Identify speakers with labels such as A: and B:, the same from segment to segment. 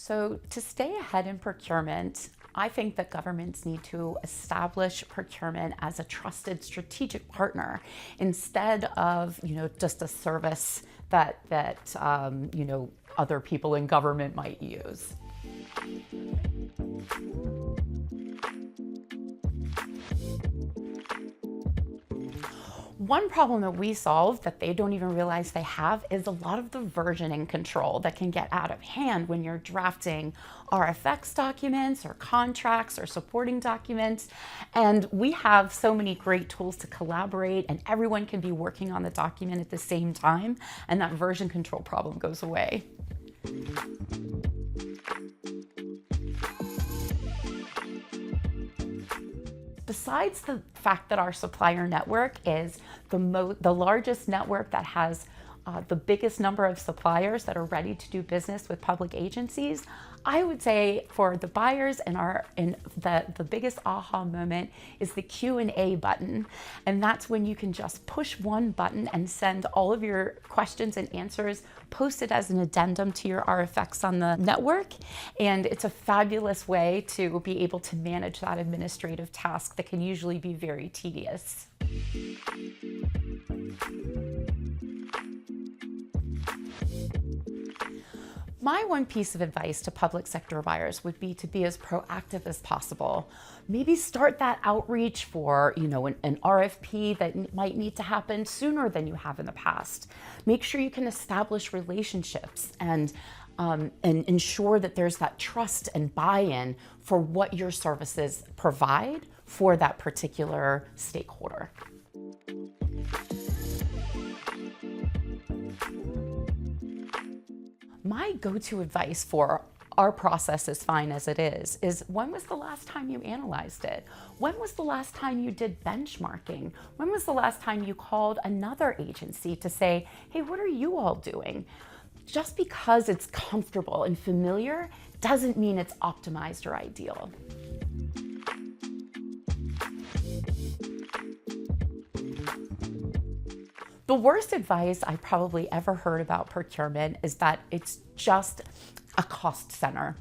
A: So to stay ahead in procurement, I think that governments need to establish procurement as a trusted strategic partner instead of, just a service that other people in government might use. One problem that we solve that they don't even realize they have is a lot of the versioning control that can get out of hand when you're drafting RFX documents or contracts or supporting documents. And we have so many great tools to collaborate, and everyone can be working on the document at the same time, and that version control problem goes away. Besides the fact that our supplier network is the largest network that has the biggest number of suppliers that are ready to do business with public agencies, I would say for the buyers the biggest aha moment is the Q&A button. And that's when you can just push one button and send all of your questions and answers posted as an addendum to your RFX on the network. And it's a fabulous way to be able to manage that administrative task that can usually be very tedious. My one piece of advice to public sector buyers would be to be as proactive as possible. Maybe start that outreach for, an RFP that might need to happen sooner than you have in the past. Make sure you can establish relationships and ensure that there's that trust and buy-in for what your services provide for that particular stakeholder. My go-to advice for our process is fine as it is when was the last time you analyzed it? When was the last time you did benchmarking? When was the last time you called another agency to say, hey, what are you all doing? Just because it's comfortable and familiar doesn't mean it's optimized or ideal. The worst advice I probably ever heard about procurement is that it's just a cost center,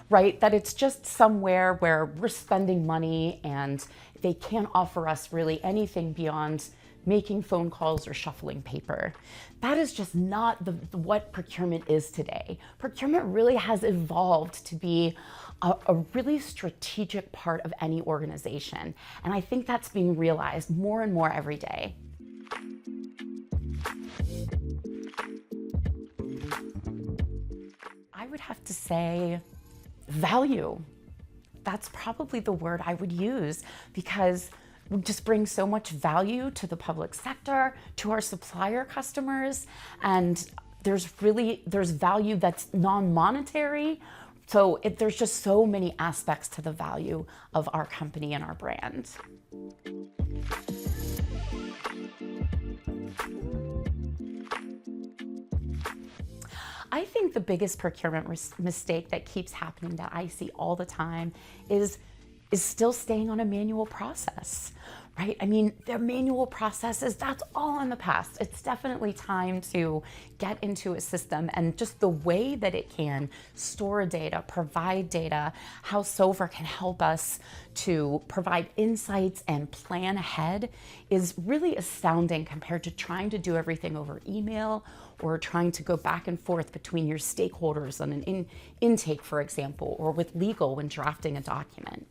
A: right? That it's just somewhere where we're spending money and they can't offer us really anything beyond making phone calls or shuffling paper. That is just not what procurement is today. Procurement really has evolved to be a really strategic part of any organization. And I think that's being realized more and more every day. I would have to say value. That's probably the word I would use, because we just bring so much value to the public sector, to our supplier customers, and there's value that's non-monetary. So there's just so many aspects to the value of our company and our brand. I think the biggest procurement mistake that keeps happening that I see all the time is still staying on a manual process, right? I mean, the manual processes, that's all in the past. It's definitely time to get into a system, and just the way that it can store data, provide data, how SOVRA can help us to provide insights and plan ahead is really astounding compared to trying to do everything over email or trying to go back and forth between your stakeholders on an intake, for example, or with legal when drafting a document.